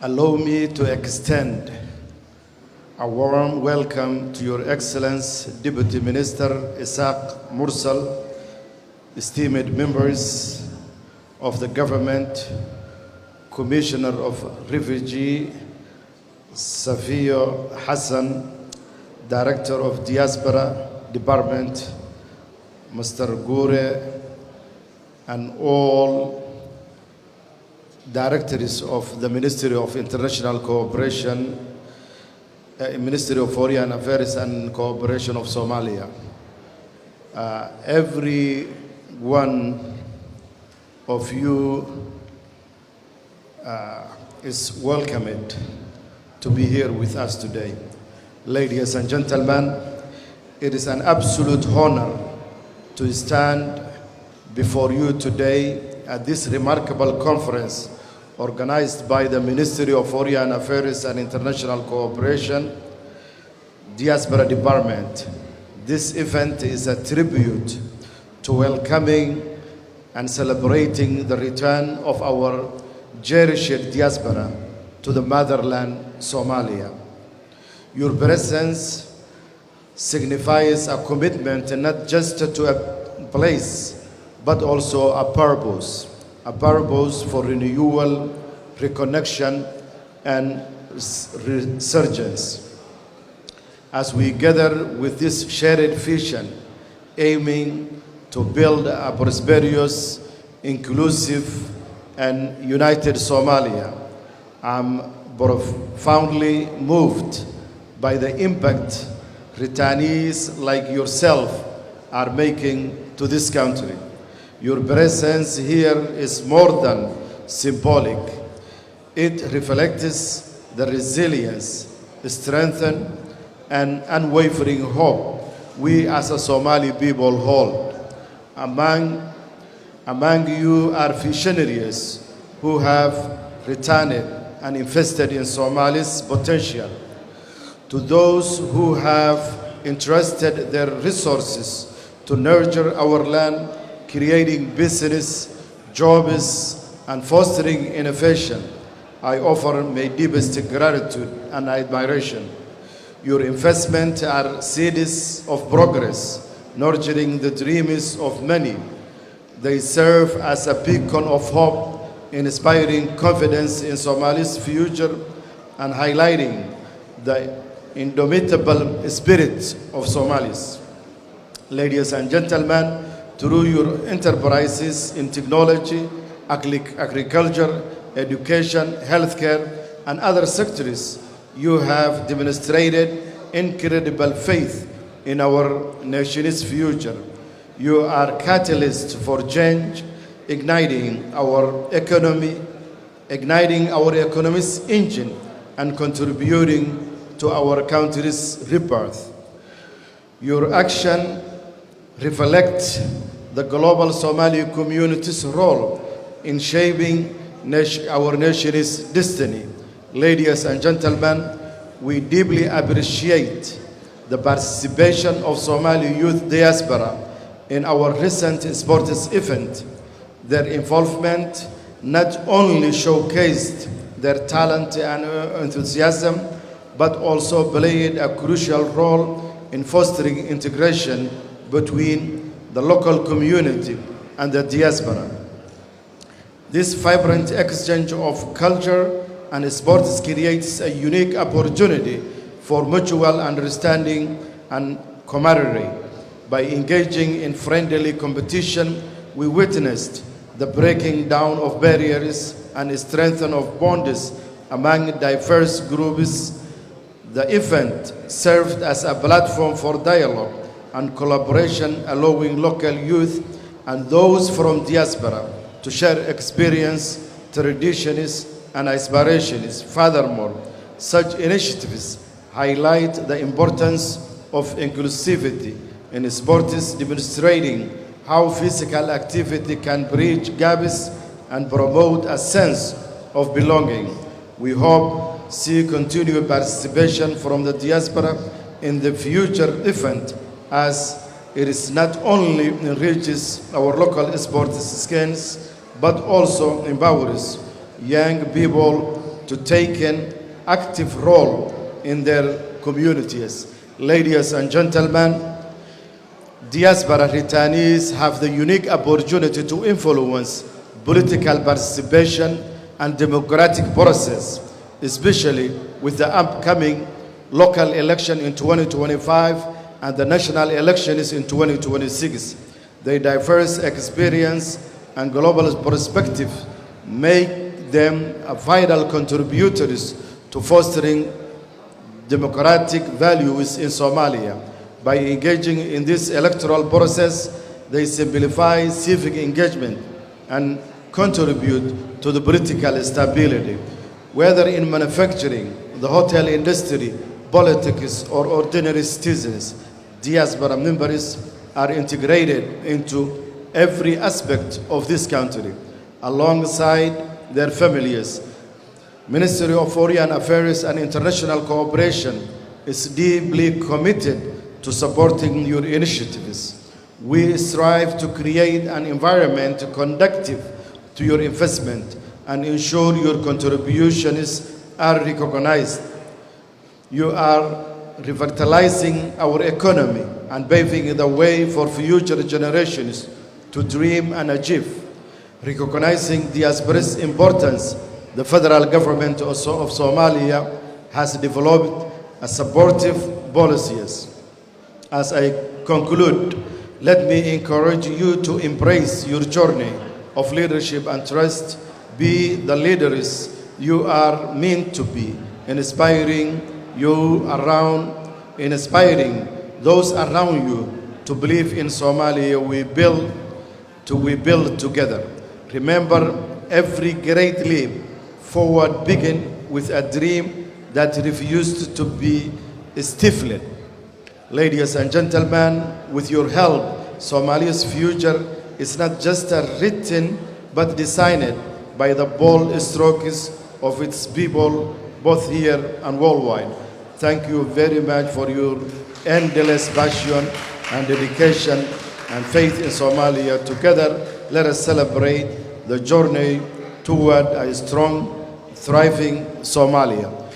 Allow me to extend a warm welcome to Your Excellency Deputy Minister Isaac Mursal, esteemed members of the government, Commissioner of Refugee Safiyo Hassan, Director of Diaspora Department, Mr. Gore, and all directors of the Ministry of International Cooperation, Ministry of Foreign Affairs and Cooperation of Somalia. Every one of you is welcomed to be here with us today. Ladies and gentlemen, it is an absolute honor to stand before you today at this remarkable conference organized by the Ministry of Foreign Affairs and International Cooperation, Diaspora Department. This event is a tribute to welcoming and celebrating the return of our cherished diaspora to the motherland, Somalia. Your presence signifies a commitment not just to a place, but also a purpose for renewal, reconnection, and resurgence. As we gather with this shared vision, aiming to build a prosperous, inclusive, and united Somalia, I'm profoundly moved by the impact returnees like yourself are making to this country. Your presence here is more than symbolic. It reflects the resilience, strength, and unwavering hope we as a Somali people hold. Among you are visionaries who have returned and invested in Somali's potential. To those who have entrusted their resources to nurture our land, creating business, jobs, and fostering innovation, I offer my deepest gratitude and admiration. Your investments are seeds of progress, nurturing the dreams of many. They serve as a beacon of hope, inspiring confidence in Somali's future and highlighting the indomitable spirit of Somalis. Ladies and gentlemen, through your enterprises in technology, agriculture, education, healthcare, and other sectors, you have demonstrated incredible faith in our nation's future. You are catalyst for change, igniting our economy's engine and contributing to our country's rebirth. Your action reflects the global Somali community's role in shaping our nation's destiny. Ladies and gentlemen, we deeply appreciate the participation of Somali youth diaspora in our recent sports event. Their involvement not only showcased their talent and enthusiasm, but also played a crucial role in fostering integration between the local community and the diaspora. This vibrant exchange of culture and sports creates a unique opportunity for mutual understanding and camaraderie. By engaging in friendly competition, we witnessed the breaking down of barriers and strengthening of bonds among diverse groups. The event served as a platform for dialogue and collaboration, allowing local youth and those from diaspora to share experience, traditions, and aspirations. Furthermore, such initiatives highlight the importance of inclusivity in sports, demonstrating how physical activity can bridge gaps and promote a sense of belonging. We hope to see continued participation from the diaspora in the future event, as it is not only enriches our local sports skills, but also empowers young people to take an active role in their communities. Ladies and gentlemen, diaspora returnees have the unique opportunity to influence political participation and democratic process, especially with the upcoming local election in 2025 and the national elections in 2026. Their diverse experience and global perspective make them vital contributors to fostering democratic values in Somalia. By engaging in this electoral process, they simplify civic engagement and contribute to the political stability. Whether in manufacturing, the hotel industry, politics, or ordinary citizens, diaspora members are integrated into every aspect of this country, alongside their families. Ministry of Foreign Affairs and International Cooperation is deeply committed to supporting your initiatives. We strive to create an environment conducive to your investment and ensure your contributions are recognized. You are revitalizing our economy and paving the way for future generations to dream and achieve. Recognizing diaspora's importance, the federal government of Somalia has developed a supportive policies. As I conclude, let me encourage you to embrace your journey of leadership and trust. Be the leaders you are meant to be, inspiring those around you to believe in Somalia we build together. Remember, every great leap forward began with a dream that refused to be stifled. Ladies and gentlemen, with your help, Somalia's future is not just written but designed by the bold strokes of its people, both here and worldwide. Thank you very much for your endless passion and dedication and faith in Somalia. Together, let us celebrate the journey toward a strong, thriving Somalia.